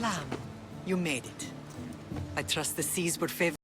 Lamb, you made it. I trust the seas were favored.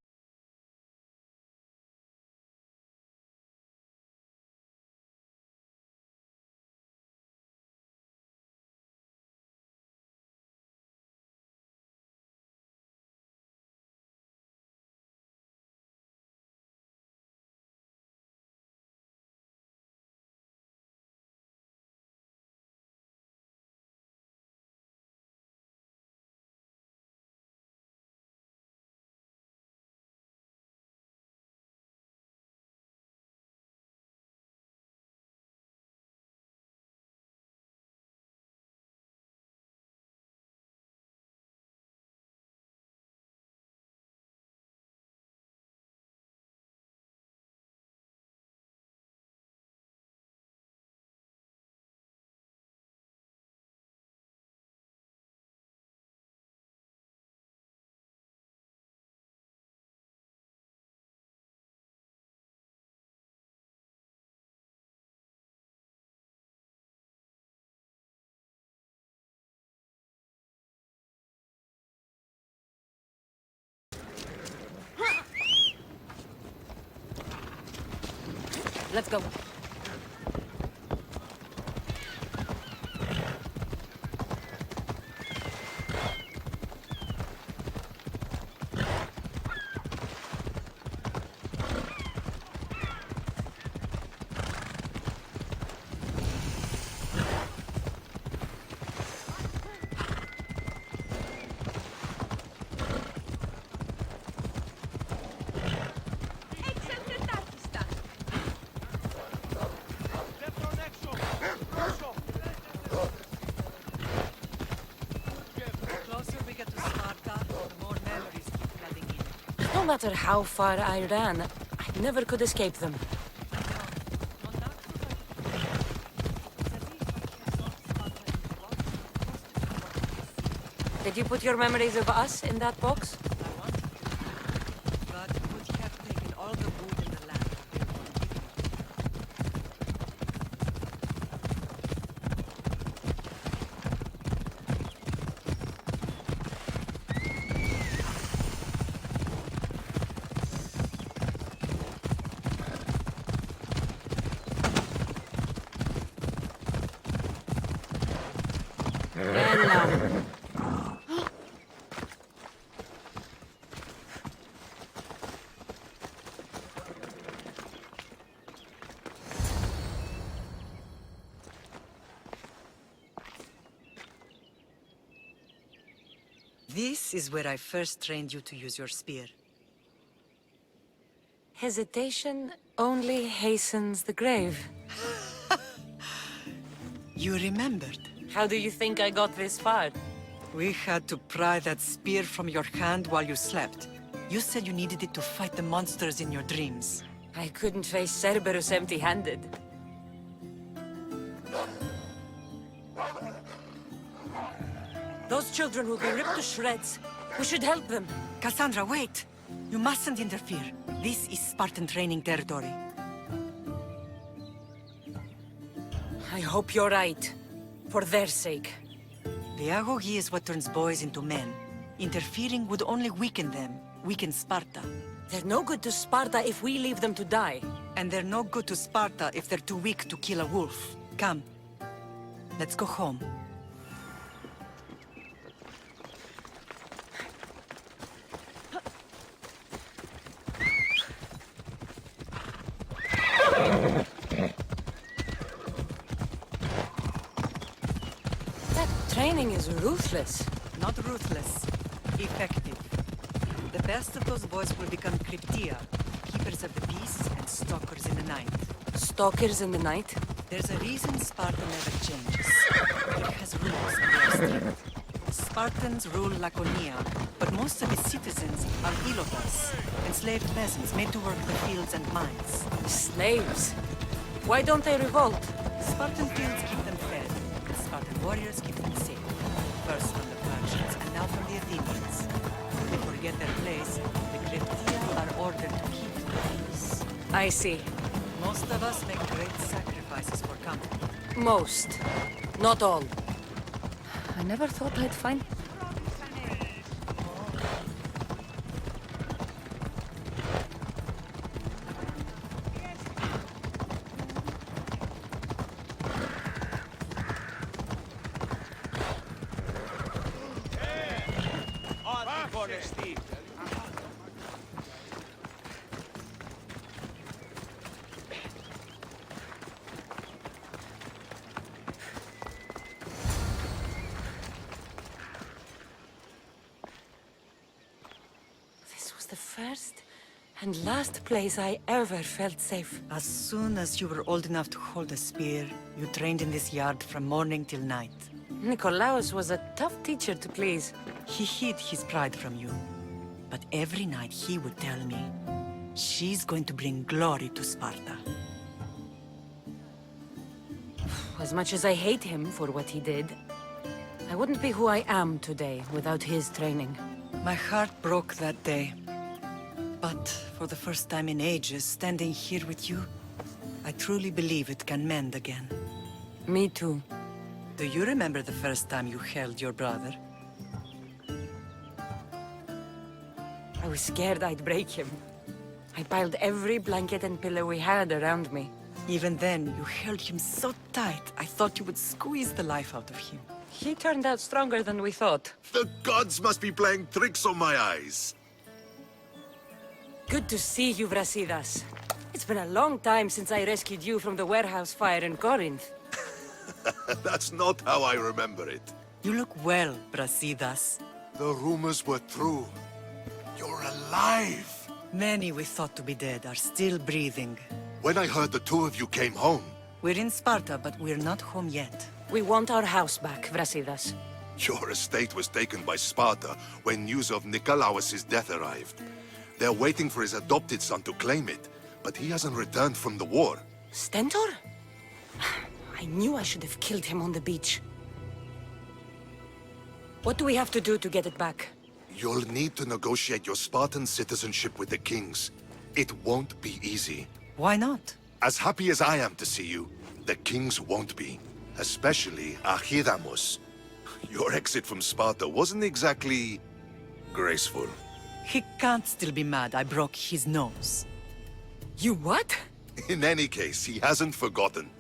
Let's go. No matter how far I ran, I never could escape them. Did you put your memories of us in that box? But would have taken all the wood in the land. This is where I first trained you to use your spear. Hesitation only hastens the grave. You remembered. How do you think I got this far? We had to pry that spear from your hand while you slept. You said you needed it to fight the monsters in your dreams. I couldn't face Cerberus empty-handed. Those children will be ripped to shreds. We should help them. Cassandra, wait! You mustn't interfere. This is Spartan training territory. I hope you're right. For their sake. The agogi is what turns boys into men. Interfering would only weaken them, weaken Sparta. They're no good to Sparta if we leave them to die. And they're no good to Sparta if they're too weak to kill a wolf. Come. Let's go home. That training is ruthless. Not ruthless. Effective. The best of those boys will become Cryptia, keepers of the peace and stalkers in the night. Stalkers in the night? There's a reason Sparta never changes. It has rules and they are strict. Spartans rule Laconia, but most of its citizens are ilotas, enslaved peasants made to work the fields and mines. Slaves? Why don't they revolt? Spartan fields keep them fed, and Spartan warriors keep them safe. First from the Persians, and now from the Athenians. If they forget their place, the Cryptia are ordered to keep the peace. I see. Most of us make great sacrifices for comfort. Most. Not all. I never thought I'd find... This was the first and last place I ever felt safe. As soon as you were old enough to hold a spear, you trained in this yard from morning till night. Nikolaos was a tough teacher to please. He hid his pride from you. But every night he would tell me, she's going to bring glory to Sparta. As much as I hate him for what he did, I wouldn't be who I am today without his training. My heart broke that day. But for the first time in ages, standing here with you, I truly believe it can mend again. Me too. Do you remember the first time you held your brother? I was scared I'd break him. I piled every blanket and pillow we had around me. Even then, you held him so tight, I thought you would squeeze the life out of him. He turned out stronger than we thought. The gods must be playing tricks on my eyes. Good to see you, Brasidas. It's been a long time since I rescued you from the warehouse fire in Corinth. That's not how I remember it. You look well, Brasidas. The rumors were true. You're alive. Many we thought to be dead are still breathing. When I heard the two of you came home, We're in Sparta, but we're not home yet. We want our house back, Brasidas. your estate was taken by Sparta when news of Nikolaos' death arrived. They're waiting for his adopted son to claim it, but he hasn't returned from the war. Stentor? I knew I should have killed him on the beach. What do we have to do to get it back? You'll need to negotiate your Spartan citizenship with the kings. It won't be easy. Why not? As happy as I am to see you, the kings won't be. Especially Archidamos. Your exit from Sparta wasn't exactly graceful. He can't still be mad I broke his nose. You what? In any case, he hasn't forgotten.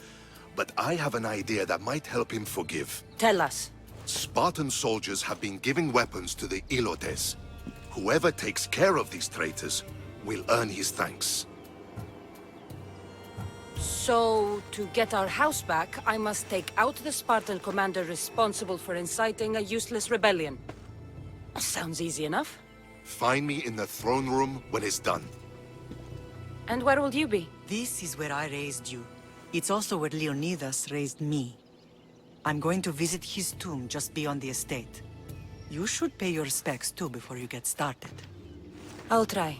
But I have an idea that might help him forgive. Tell us. Spartan soldiers have been giving weapons to the Ilotes. Whoever takes care of these traitors will earn his thanks. So, to get our house back, I must take out the Spartan commander responsible for inciting a useless rebellion. Sounds easy enough. Find me in the throne room when it's done. And where will you be? This is where I raised you. It's also where Leonidas raised me. I'm going to visit his tomb just beyond the estate. You should pay your respects too before you get started. I'll try.